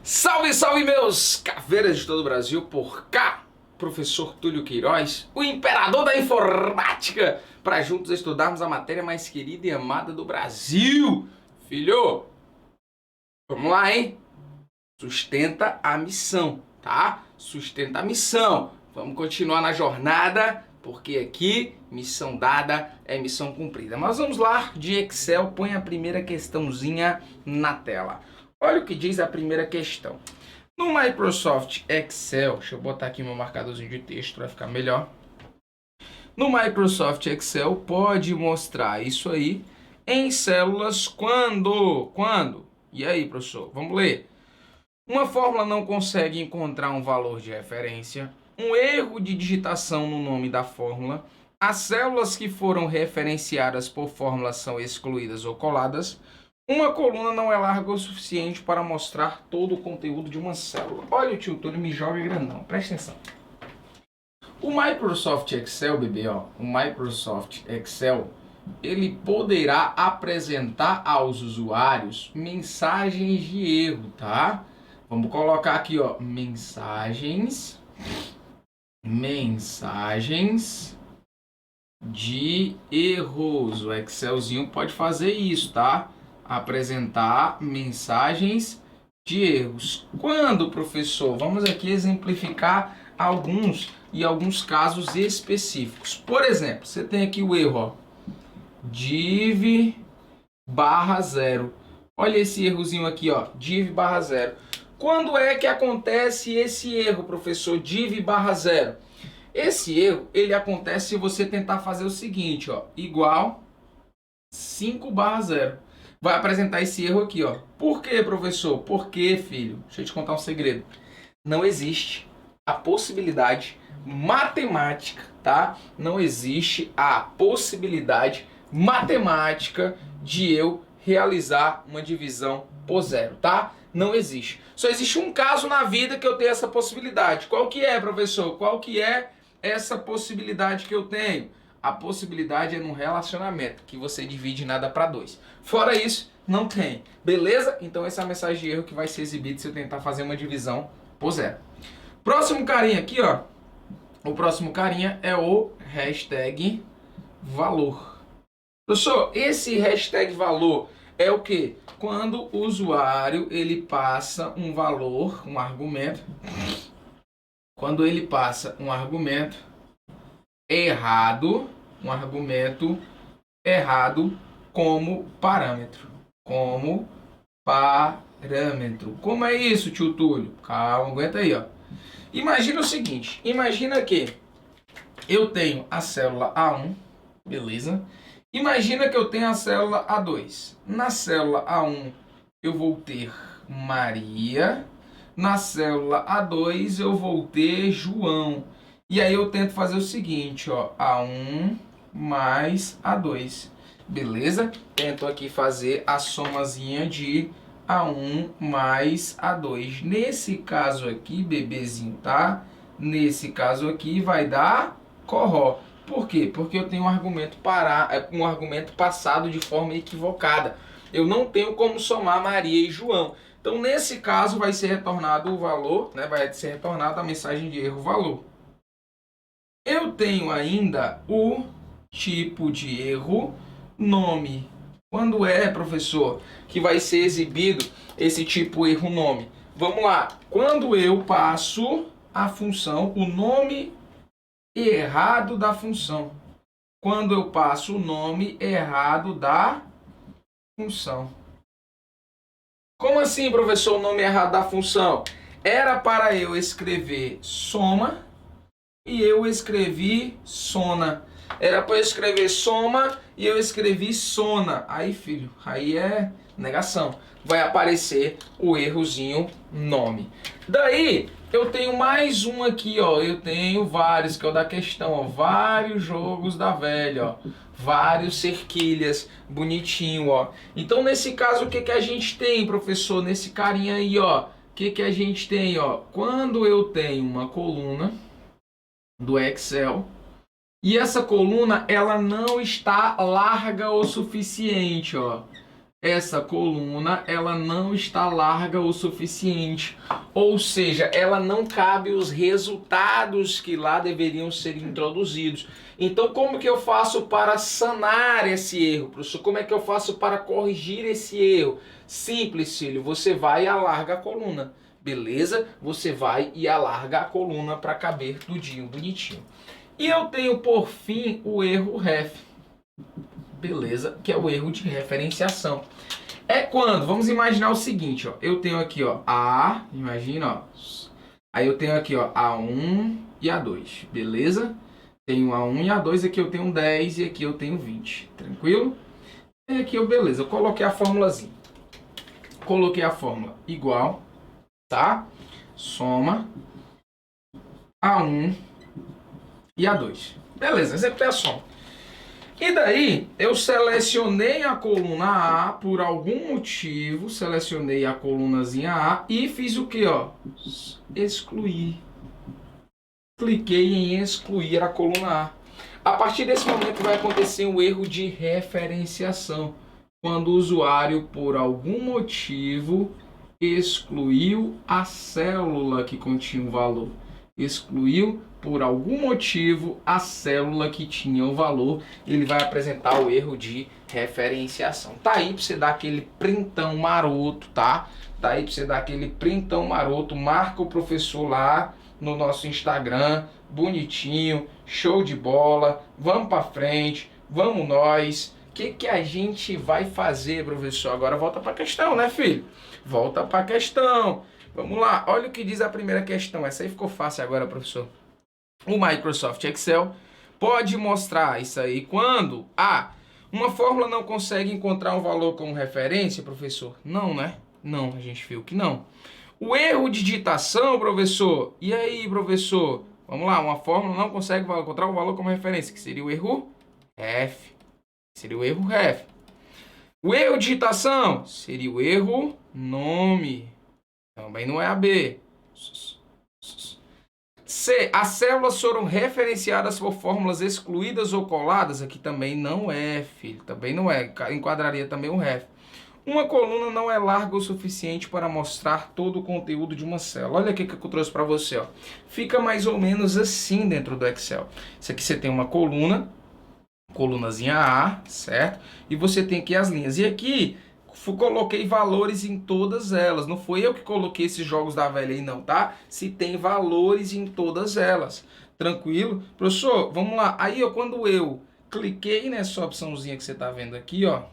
Salve, salve meus caveiras de todo o Brasil, por cá, professor Túlio Queiroz, o imperador da informática, para juntos estudarmos a matéria mais querida e amada do Brasil. Filho, vamos lá, hein? Sustenta a missão, tá? Sustenta a missão. Vamos continuar na jornada, porque aqui, missão dada é missão cumprida. Mas vamos lá, de Excel, põe a primeira questãozinha na tela. Olha o que diz a primeira questão. No Microsoft Excel, deixa eu botar aqui meu marcadorzinho de texto para ficar melhor. No Microsoft Excel pode mostrar isso aí em células quando? E aí, professor? Vamos ler. Uma fórmula não consegue encontrar um valor de referência, um erro de digitação no nome da fórmula, as células que foram referenciadas por fórmula são excluídas ou coladas, uma coluna não é larga o suficiente para mostrar todo o conteúdo de uma célula. Olha o tio Túlio, me joga grandão, presta atenção. O Microsoft Excel, bebê, ó, o Microsoft Excel, ele poderá apresentar aos usuários mensagens de erro, tá? Vamos colocar aqui, ó, mensagens de erros. O Excelzinho pode fazer isso, tá? Apresentar mensagens de erros. Quando, professor? Vamos aqui exemplificar alguns casos específicos. Por exemplo, você tem aqui o erro, ó, div barra zero. Olha esse errozinho aqui, ó, div barra zero. Quando é que acontece esse erro, professor? Div barra zero. Esse erro, ele acontece se você tentar fazer o seguinte, ó, igual 5 barra zero. Vai apresentar esse erro aqui, ó. Por quê, professor? Por quê, filho? Deixa eu te contar um segredo. Não existe a possibilidade matemática, tá? Não existe a possibilidade matemática de eu realizar uma divisão por zero, tá? Não existe. Só existe um caso na vida que eu tenho essa possibilidade. Qual que é, professor? Qual que é essa possibilidade que eu tenho? A possibilidade é num relacionamento, que você divide nada para 2. Fora isso, não tem. Beleza? Então essa é a mensagem de erro que vai ser exibida se eu tentar fazer uma divisão por zero. Próximo carinha aqui, ó. O próximo carinha é o hashtag valor. Professor, esse hashtag valor é o quê? Quando o usuário ele passa um valor, um argumento, quando ele passa um argumento errado como parâmetro. Como é isso, tio Túlio? Calma, aguenta aí, ó. Imagina o seguinte, imagina que eu tenho a célula A1, beleza? Imagina que eu tenho a célula A2. Na célula A1 eu vou ter Maria, na célula A2 eu vou ter João. E aí eu tento fazer o seguinte, ó, A1 mais A2, beleza? Tento aqui fazer a somazinha de A1 mais A2. Nesse caso aqui, bebezinho, tá? Nesse caso aqui vai dar corró. Por quê? Porque eu tenho um argumento passado de forma equivocada. Eu não tenho como somar Maria e João. Então, nesse caso, vai ser retornado o valor, né? Vai ser retornada a mensagem de erro valor. Eu tenho ainda o tipo de erro nome. Quando é, professor, que vai ser exibido esse tipo erro nome? Vamos lá. Quando eu passo a função, o nome errado da função. Quando eu passo o nome errado da função. Como assim, professor, o nome errado da função? Era para eu escrever soma e eu escrevi sona. Era para eu escrever soma e eu escrevi sona. Aí, filho, aí é negação. Vai aparecer o errozinho nome. Daí, eu tenho mais um aqui, ó. Eu tenho vários, que é o da questão, ó. Vários jogos da velha, ó. Vários cerquilhas, bonitinho, ó. Então, nesse caso, o que que a gente tem, professor? Nesse carinha aí, ó. O que que a gente tem, ó? Quando eu tenho uma coluna do Excel e essa coluna, ela não está larga o suficiente, ó. essa coluna ela não está larga o suficiente, ou seja, ela não cabe os resultados que lá deveriam ser introduzidos. Então, como que eu faço para sanar esse erro, professor? Como é que eu faço para corrigir esse erro? Simples, filho, você vai e alarga a coluna, beleza? Você vai e alarga a coluna para caber tudinho, bonitinho. E eu tenho, por fim, o erro ref. Beleza, que é o erro de referenciação. É quando, vamos imaginar o seguinte, ó, eu tenho aqui, ó, A, imagina, ó, aí eu tenho aqui, ó, A1 e A2, beleza? Tenho A1 e A2, aqui eu tenho 10 e aqui eu tenho 20, tranquilo? E aqui eu, beleza, eu coloquei a formulazinha. Coloquei a fórmula igual, tá? Soma A1 e A2. Beleza, executei a soma. E daí, eu selecionei a coluna A por algum motivo, selecionei a colunazinha A e fiz o que, ó? Excluir. Cliquei em excluir a coluna A. A partir desse momento vai acontecer um erro de referenciação, quando o usuário, por algum motivo, excluiu a célula que continha o valor. Excluiu, por algum motivo, a célula que tinha o valor. Ele vai apresentar o erro de referenciação. Tá aí para você dar aquele printão maroto, tá? Tá aí para você dar aquele printão maroto. Marca o professor lá no nosso Instagram, bonitinho, show de bola. Vamos para frente, vamos nós. O que a gente vai fazer, professor? Agora volta para a questão, né, filho? Volta para a questão. Vamos lá, olha o que diz a primeira questão. Essa aí ficou fácil agora, professor. O Microsoft Excel pode mostrar isso aí quando uma fórmula não consegue encontrar um valor como referência, professor? Não, né? Não, a gente viu que não. O erro de digitação, professor? E aí, professor? Vamos lá, uma fórmula não consegue encontrar um valor como referência, que seria o erro F. Seria o erro ref. O erro de digitação seria o erro nome. Também não é AB. C. As células foram referenciadas por fórmulas excluídas ou coladas. Aqui também não é, filho. Também não é. Enquadraria também o ref. Uma coluna não é larga o suficiente para mostrar todo o conteúdo de uma célula. Olha aqui que eu trouxe para você. Ó. Fica mais ou menos assim dentro do Excel. Isso aqui você tem uma colunazinha A, certo? E você tem aqui as linhas. E aqui coloquei valores em todas elas. Não foi eu que coloquei esses jogos da velha aí não, tá? Se tem valores em todas elas. Tranquilo? Professor, vamos lá. Aí, ó, quando eu cliquei nessa opçãozinha que você tá vendo aqui, ó,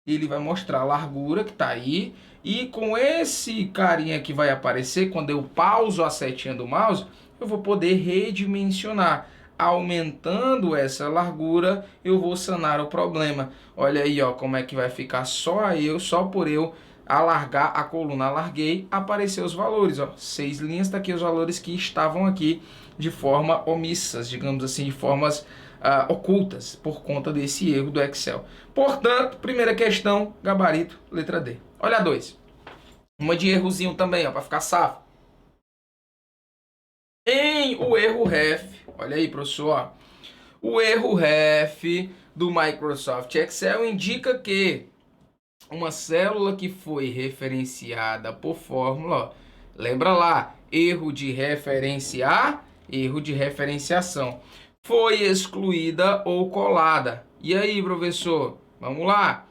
ele vai mostrar a largura que tá aí. E com esse carinha que vai aparecer, quando eu pauso a setinha do mouse, eu vou poder redimensionar. Aumentando essa largura, eu vou sanar o problema. Olha aí, ó, como é que vai ficar só por eu alargar a coluna. Alarguei, apareceu os valores, ó. 6 linhas, tá aqui os valores que estavam aqui de forma omissas, digamos assim, de formas ocultas, por conta desse erro do Excel. Portanto, primeira questão, gabarito, letra D. Olha a 2. Uma de errozinho também, ó, para ficar safo. Em o erro ref, olha aí, professor, ó, o erro ref do Microsoft Excel indica que uma célula que foi referenciada por fórmula, ó, lembra lá, erro de referenciar, erro de referenciação, foi excluída ou colada. E aí, professor, vamos lá.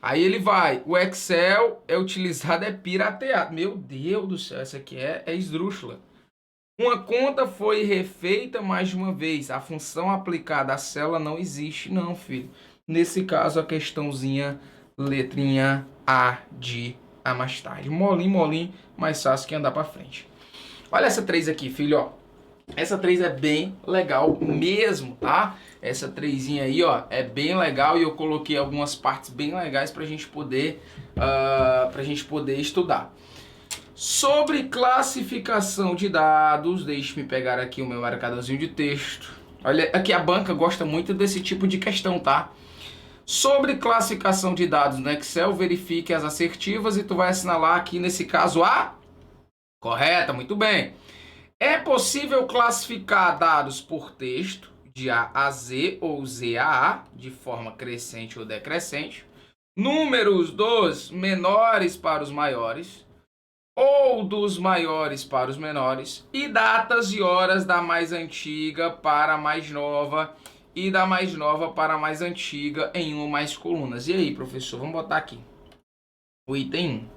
Aí ele vai, o Excel é utilizado, é pirateado. Meu Deus do céu, essa aqui é esdrúxula. Uma conta foi refeita mais de uma vez. A função aplicada à célula não existe, não, filho. Nesse caso, a questãozinha, letrinha A de A mais tarde. Molinho, molinho, mais fácil que andar pra frente. Olha essa 3 aqui, filho, ó. Essa 3 é bem legal mesmo, tá? Essa 3zinha aí, ó, é bem legal e eu coloquei algumas partes bem legais pra gente poder estudar. Sobre classificação de dados, deixe-me pegar aqui o meu marcadorzinho de texto. Olha, aqui a banca gosta muito desse tipo de questão, tá? Sobre classificação de dados no Excel, verifique as assertivas e tu vai assinalar aqui, nesse caso, a correta, muito bem. É possível classificar dados por texto, de A a Z ou Z a A, de forma crescente ou decrescente. números dos menores para os maiores, ou dos maiores para os menores, e datas e horas da mais antiga para a mais nova, e da mais nova para a mais antiga em uma ou mais colunas. E aí, professor, vamos botar aqui o item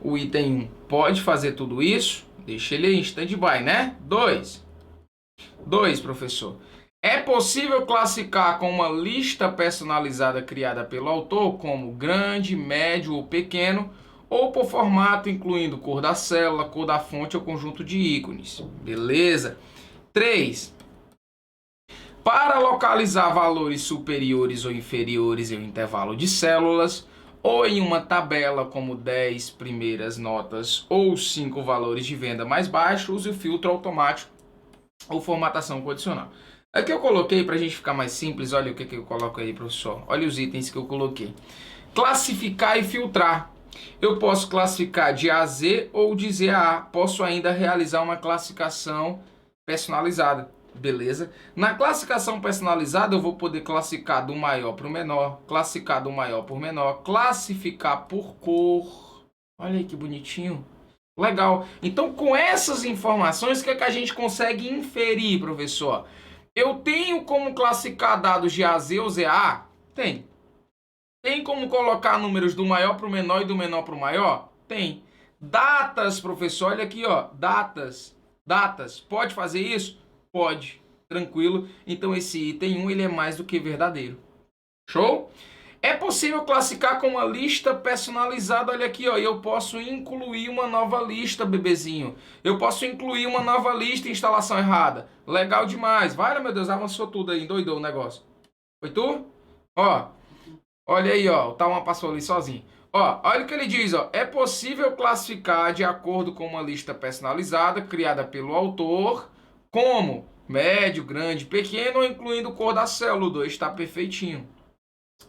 1. O item 1 pode fazer tudo isso? Deixa ele em stand-by, né? 2, professor. É possível classificar com uma lista personalizada criada pelo autor como grande, médio ou pequeno, ou por formato incluindo cor da célula, cor da fonte ou conjunto de ícones. Beleza? 3. Para localizar valores superiores ou inferiores em um intervalo de células, ou em uma tabela como 10 primeiras notas ou 5 valores de venda mais baixos, use o filtro automático ou formatação condicional. Aqui eu coloquei, para a gente ficar mais simples, olha o que eu coloco aí, professor. Olha os itens que eu coloquei. Classificar e filtrar. Eu posso classificar de A a Z ou de Z a A. Posso ainda realizar uma classificação personalizada. Beleza? Na classificação personalizada eu vou poder classificar do maior para o menor, classificar do maior por menor, classificar por cor. Olha aí que bonitinho. Legal. Então com essas informações, o que é que a gente consegue inferir, professor? Eu tenho como classificar dados de A a Z ou Z a A? Tem. Tem como colocar números do maior para o menor e do menor para o maior? Tem. Datas, professor, olha aqui, ó. Datas. Pode fazer isso? Pode, tranquilo. Então esse item 1 ele é mais do que verdadeiro. Show? É possível classificar com uma lista personalizada, olha aqui, ó. Eu posso incluir uma nova lista, bebezinho. Eu posso incluir uma nova lista em instalação errada. Legal demais. Vai, meu Deus, avançou tudo aí, endoidou o negócio. Foi tu? Ó, olha aí, ó. O Talma passou ali sozinho. Ó, olha o que ele diz, ó. É possível classificar de acordo com uma lista personalizada criada pelo autor, como médio, grande, pequeno, ou incluindo cor da célula. O 2 está perfeitinho.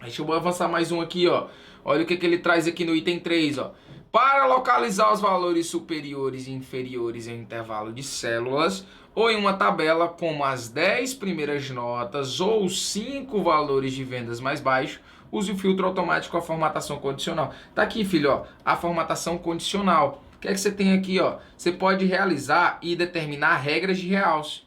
Deixa eu avançar mais um aqui, ó. Olha o que ele traz aqui no item 3, ó. Para localizar os valores superiores e inferiores em intervalo de células, ou em uma tabela como as 10 primeiras notas ou 5 valores de vendas mais baixos, use o filtro automático com a formatação condicional. Tá aqui, filho, ó, a formatação condicional. O que é que você tem aqui, ó? Você pode realizar e determinar regras de realce.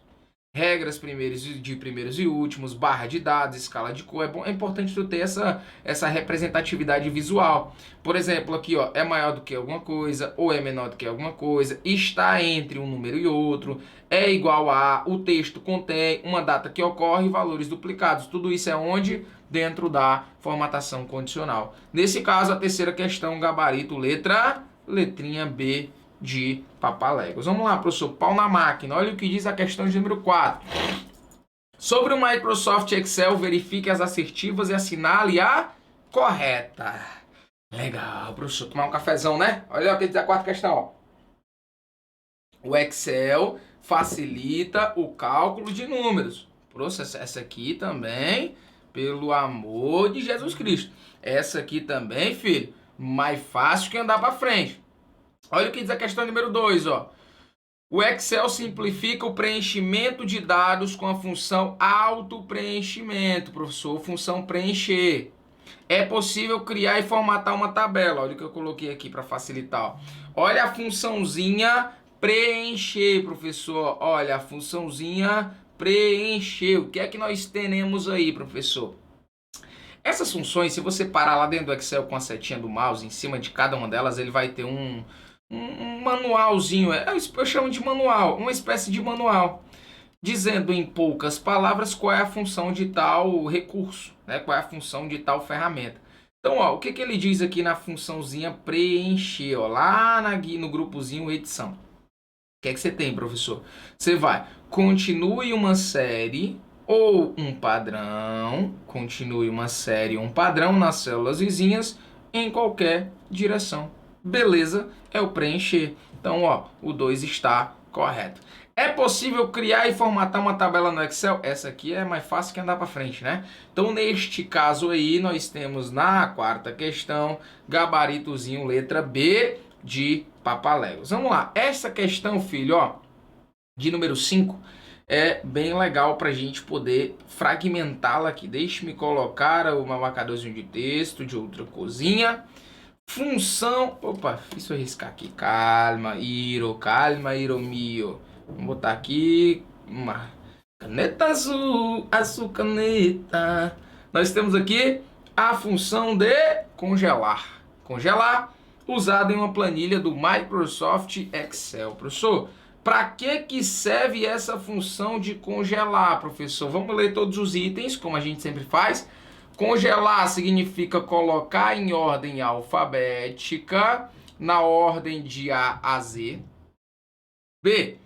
Regras de primeiros e últimos, barra de dados, escala de cor. É importante tu ter essa representatividade visual. Por exemplo, aqui, ó, é maior do que alguma coisa, ou é menor do que alguma coisa, está entre um número e outro, é igual a, o texto contém uma data que ocorre e valores duplicados. Tudo isso é onde? Dentro da formatação condicional. Nesse caso, a terceira questão, gabarito, letrinha B de Papaléguas. Vamos lá, professor, pau na máquina. Olha o que diz a questão de número 4. Sobre o Microsoft Excel, verifique as assertivas e assinale a correta. Legal, professor. Tomar um cafezão, né? Olha o que diz a quarta questão, ó. O Excel facilita o cálculo de números. Professor, essa aqui também, pelo amor de Jesus Cristo. Essa aqui também, filho, mais fácil que andar para frente. Olha o que diz a questão número 2, ó. O Excel simplifica o preenchimento de dados com a função autopreenchimento, professor, função preencher. É possível criar e formatar uma tabela. Olha o que eu coloquei aqui para facilitar, ó. Olha a funçãozinha preencher, professor. Olha a funçãozinha preencher. O que é que nós tenemos aí, professor? Essas funções, se você parar lá dentro do Excel com a setinha do mouse, em cima de cada uma delas, ele vai ter um manualzinho, eu chamo de manual, uma espécie de manual, dizendo em poucas palavras qual é a função de tal recurso, né? Qual é a função de tal ferramenta. Então, ó, o que ele diz aqui na funçãozinha preencher, ó, lá no grupozinho edição. O que é que você tem, professor? Você vai, continue uma série ou um padrão, continue uma série ou um padrão nas células vizinhas em qualquer direção. Beleza, é o preencher. Então, ó, o 2 está correto. É possível criar e formatar uma tabela no Excel? Essa aqui é mais fácil que andar para frente, né? Então, neste caso aí, nós temos na quarta questão, gabaritozinho, letra B de Papaléguas. Vamos lá. Essa questão, filho, ó, de número 5, é bem legal para a gente poder fragmentá-la aqui. Deixe-me colocar o meu marcadorzinho de texto de outra cozinha. Função... Opa, isso eu riscar aqui. Calma, Iro mio. Vamos botar aqui uma caneta azul, azul caneta. Nós temos aqui a função de congelar. Congelar, usada em uma planilha do Microsoft Excel. Professor, para que serve essa função de congelar, professor? Vamos ler todos os itens, como a gente sempre faz. Congelar significa colocar em ordem alfabética, na ordem de A a Z. B.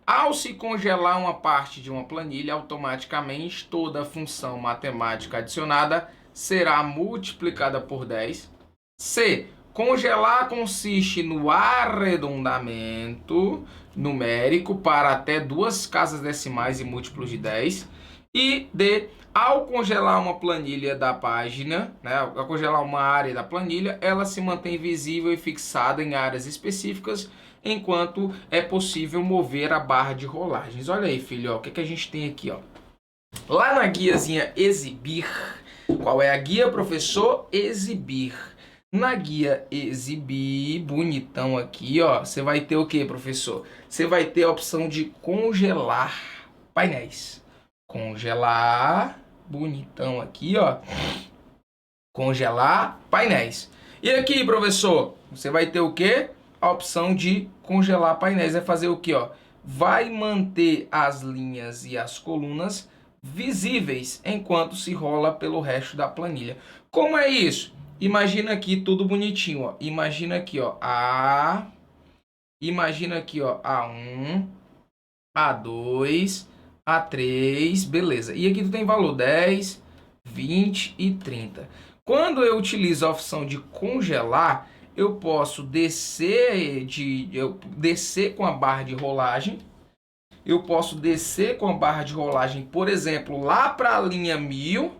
Ao se congelar uma parte de uma planilha, automaticamente toda a função matemática adicionada será multiplicada por 10. C. Congelar consiste no arredondamento numérico para até 2 casas decimais e múltiplos de 10. E D. Ao congelar uma planilha da página, ao congelar uma área da planilha, ela se mantém visível e fixada em áreas específicas, enquanto é possível mover a barra de rolagens. Olha aí, filho, ó, o que a gente tem aqui, ó. Lá na guiazinha Exibir, qual é a guia, professor? Exibir. Na guia Exibir, bonitão aqui, ó, você vai ter o que, professor? Você vai ter a opção de congelar painéis. Congelar, bonitão aqui, ó. Congelar painéis. E aqui, professor, você vai ter o que? A opção de congelar painéis. Vai fazer o que, ó? Vai manter as linhas e as colunas visíveis enquanto se rola pelo resto da planilha. Como é isso? Imagina aqui tudo bonitinho, ó. Imagina aqui, ó, imagina aqui, ó, A1, A2, A3, beleza. E aqui tu tem valor 10, 20 e 30. Quando eu utilizo a opção de congelar, eu posso descer com a barra de rolagem. Eu posso descer com a barra de rolagem, por exemplo, lá para a linha 1000,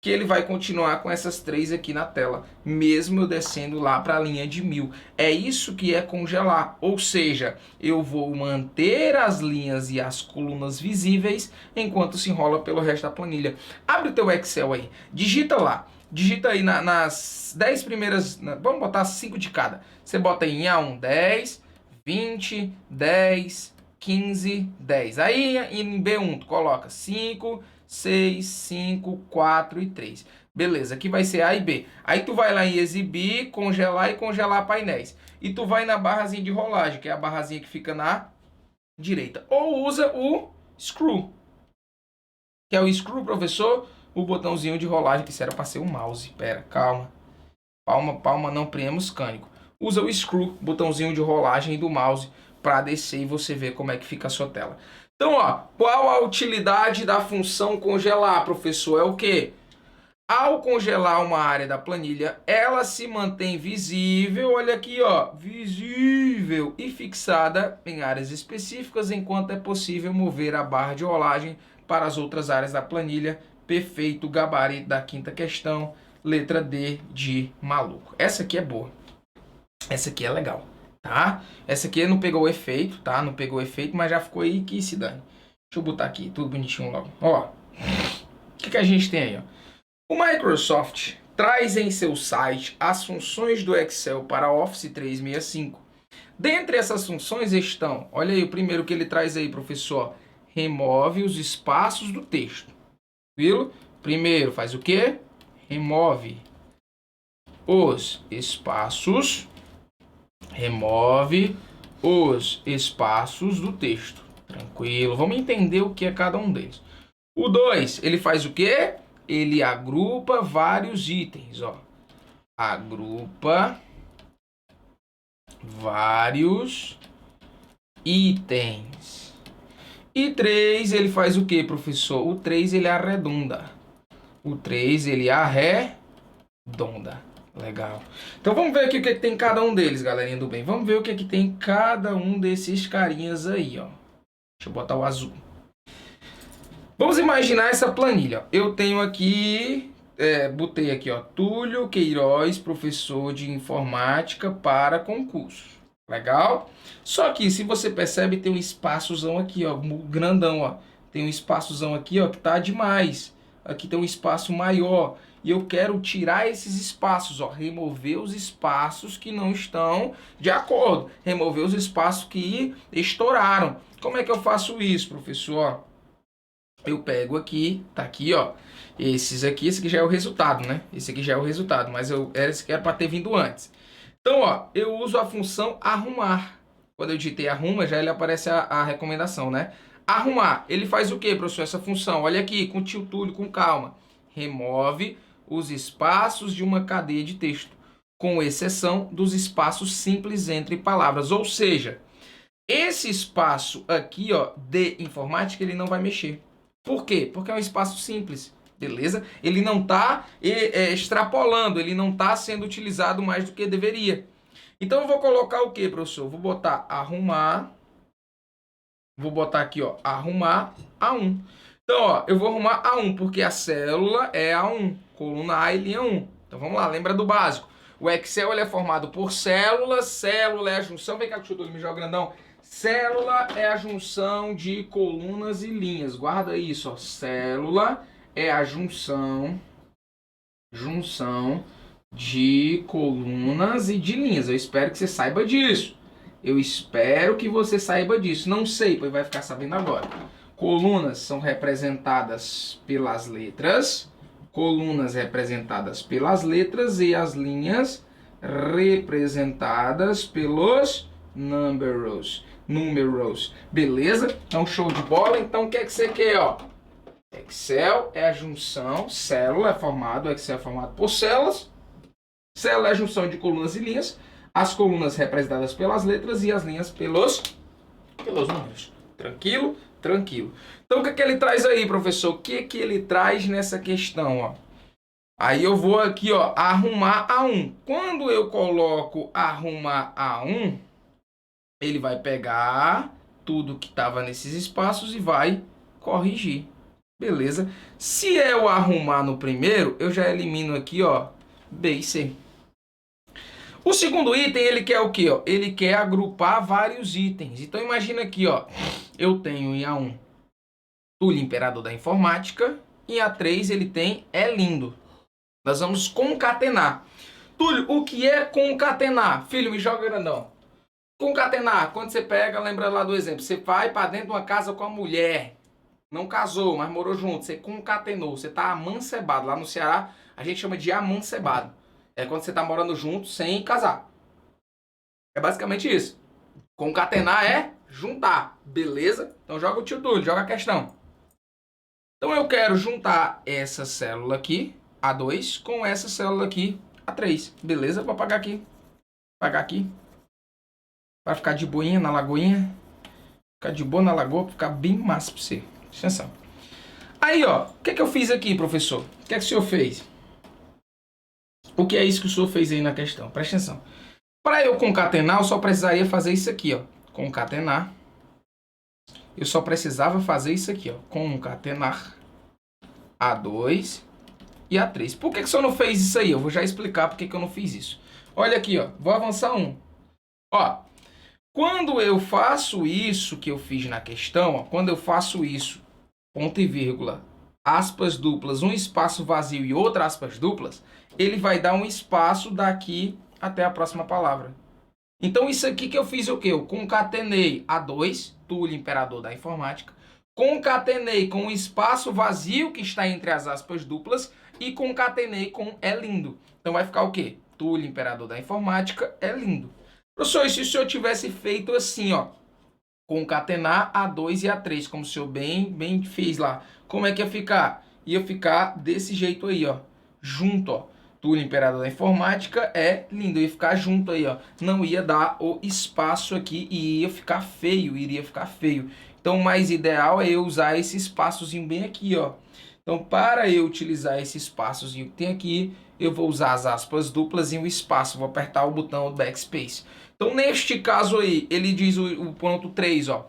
que ele vai continuar com essas 3 aqui na tela, mesmo eu descendo lá para a linha de 1000. É isso que é congelar, ou seja, eu vou manter as linhas e as colunas visíveis enquanto se enrola pelo resto da planilha. Abre o teu Excel aí, digita lá. Digita aí nas 10 primeiras, vamos botar 5 de cada. Você bota aí em A1, 10, 20, 10, 15, 10. Aí em B1 tu coloca 5, 6, 5, 4 e 3. Beleza, aqui vai ser A e B. Aí tu vai lá em exibir, congelar e congelar painéis. E tu vai na barrazinha de rolagem, que é a barrazinha que fica na direita. Ou usa o screw. Que é o screw, professor, o botãozinho de rolagem, que será para ser o mouse. Pera, calma. Palma não priemos cânico. Usa o screw, botãozinho de rolagem do mouse, para descer e você ver como é que fica a sua tela. Então, ó, qual a utilidade da função congelar, professor? É o quê? Ao congelar uma área da planilha, ela se mantém visível, olha aqui, ó, visível e fixada em áreas específicas, enquanto é possível mover a barra de rolagem para as outras áreas da planilha. Perfeito, gabarito da quinta questão, letra D de maluco. Essa aqui é boa. Essa aqui é legal. Tá? Essa aqui não pegou o efeito, tá? Não pegou o efeito, mas já ficou aí que se dane. Deixa eu botar aqui, tudo bonitinho logo. Ó, o que a gente tem aí, ó? O Microsoft traz em seu site as funções do Excel para Office 365. Dentre essas funções estão, olha aí o primeiro que ele traz aí, professor. Remove os espaços do texto. Viu? Primeiro faz o quê? Remove os espaços. Remove os espaços do texto. Tranquilo. Vamos entender o que é cada um deles. O 2, ele faz o quê? Ele agrupa vários itens, ó. Agrupa vários itens. E 3, ele faz o quê, professor? O 3, ele arredonda. O 3, ele arredonda. Legal. Então vamos ver aqui o que tem em cada um deles, galerinha do bem. Vamos ver o que tem em cada um desses carinhas aí, ó. Deixa eu botar o azul. Vamos imaginar essa planilha. Eu tenho aqui, botei aqui, ó, Túlio Queiroz, professor de informática para concurso. Legal? Só que, se você percebe, tem um espaçozão aqui, ó, grandão, ó. Tem um espaçozão aqui, ó, que tá demais. Aqui tem um espaço maior. E eu quero tirar esses espaços, ó. Remover os espaços que não estão de acordo. Remover os espaços que estouraram. Como é que eu faço isso, professor? Eu pego aqui, tá aqui, ó. Esse aqui já é o resultado, né? Esse aqui já é o resultado, mas esse aqui era para ter vindo antes. Então, ó, eu uso a função arrumar. Quando eu digitei arruma, já ele aparece a recomendação, né? Arrumar, ele faz o que, professor? Essa função, olha aqui, com tio Túlio, com calma. Remove os espaços de uma cadeia de texto, com exceção dos espaços simples entre palavras. Ou seja, esse espaço aqui, ó, de informática, ele não vai mexer. Por quê? Porque é um espaço simples, beleza? Ele não está extrapolando, ele não está sendo utilizado mais do que deveria. Então eu vou colocar o que, professor? Vou botar arrumar, vou botar aqui, ó, arrumar A1. Então, ó, eu vou arrumar A1, porque a célula é A1, coluna A e linha 1. Então vamos lá, lembra do básico. O Excel ele é formado por células, célula é a junção, vem cá que o chuto me joga grandão. Célula é a junção de colunas e linhas. Guarda isso, ó. Célula é a junção de colunas e de linhas. Eu espero que você saiba disso. Eu espero que você saiba disso. Não sei, pois vai ficar sabendo agora. Colunas são representadas pelas letras. Colunas representadas pelas letras e as linhas representadas pelos números. Beleza? Então, show de bola. Então, o que é que você quer, ó? Excel é a junção, célula é formado, o Excel é formado por células. Célula é a junção de colunas e linhas. As colunas representadas pelas letras e as linhas pelos números. Tranquilo? Tranquilo. Então, o que é que ele traz aí, professor? O que é que ele traz nessa questão, ó? Aí eu vou aqui, ó, arrumar A1. Quando eu coloco arrumar A1, ele vai pegar tudo que estava nesses espaços e vai corrigir. Beleza? Se eu arrumar no primeiro, eu já elimino aqui, ó, B e C. O segundo item, ele quer o quê, ó? Ele quer agrupar vários itens. Então imagina aqui, ó, eu tenho em A1 Túlio, imperador da informática, e em A3 ele tem É Lindo. Nós vamos concatenar. Túlio, o que é concatenar? Filho, me joga grandão. Concatenar, quando você pega, lembra lá do exemplo, você vai para dentro de uma casa com a mulher, não casou, mas morou junto, você concatenou, você tá amancebado. Lá no Ceará, a gente chama de amancebado. É quando você tá morando junto sem casar. É basicamente isso. Concatenar é juntar, beleza? Então joga o tio Túlio, joga a questão. Então eu quero juntar essa célula aqui, A2, com essa célula aqui, A3, beleza? Vou apagar aqui. Apagar aqui. Vai ficar de boinha na lagoinha. Ficar de boa na lagoa, pra ficar bem massa pra você. Presta atenção. Aí, ó, o que é que eu fiz aqui, professor? O que é que o senhor fez? O que é isso que o senhor fez aí na questão? Presta atenção. Para eu concatenar, eu só precisaria fazer isso aqui, ó. Concatenar. Eu só precisava fazer isso aqui, ó. Concatenar A2 e A3. Por que o senhor não fez isso aí? Eu vou já explicar por que eu não fiz isso. Olha aqui, ó. Vou avançar um. Ó. Quando eu faço isso que eu fiz na questão, ó, quando eu faço isso, ponto e vírgula, aspas duplas, um espaço vazio e outra aspas duplas, ele vai dar um espaço daqui até a próxima palavra. Então isso aqui que eu fiz o quê? Eu concatenei A2, Túlio, imperador da informática, concatenei com o espaço vazio que está entre as aspas duplas e concatenei com É Lindo. Então vai ficar o quê? Túlio, imperador da informática, É Lindo. Professor, e se o senhor tivesse feito assim, ó, concatenar A2 e A3, como o senhor bem fez lá, como é que ia ficar? Ia ficar desse jeito aí, ó, junto, ó. Túlio, imperador da informática, É Lindo. Ia ficar junto aí, ó. Não ia dar o espaço aqui e ia ficar feio, iria ficar feio. Então, o mais ideal é eu usar esse espaçozinho bem aqui, ó. Então, para eu utilizar esse espaçozinho que tem aqui, eu vou usar as aspas duplas e um espaço. Vou apertar o botão backspace. Então, neste caso aí, ele diz o ponto 3, ó.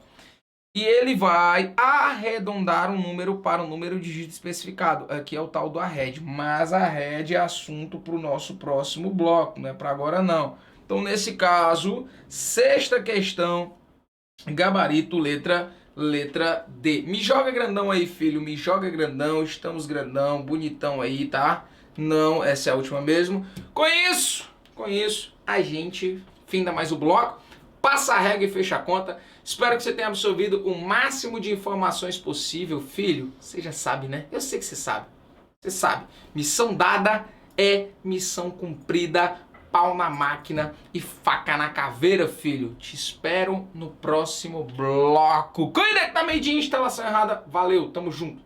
E ele vai arredondar um número para um número de dígito especificado. Aqui é o tal do arred. Mas arred é assunto para o nosso próximo bloco, não é para agora não. Então, nesse caso, sexta questão, gabarito, letra D. Me joga grandão aí, filho, me joga grandão, estamos grandão, bonitão aí, tá? Não, essa é a última mesmo. Com isso, a gente finda mais o bloco, passa a regra e fecha a conta. Espero que você tenha absorvido o máximo de informações possível. Filho, você já sabe, né? Eu sei que você sabe. Você sabe. Missão dada é missão cumprida. Pau na máquina e faca na caveira, filho. Te espero no próximo bloco. Cuida que tá meio de instalação errada. Valeu, tamo junto.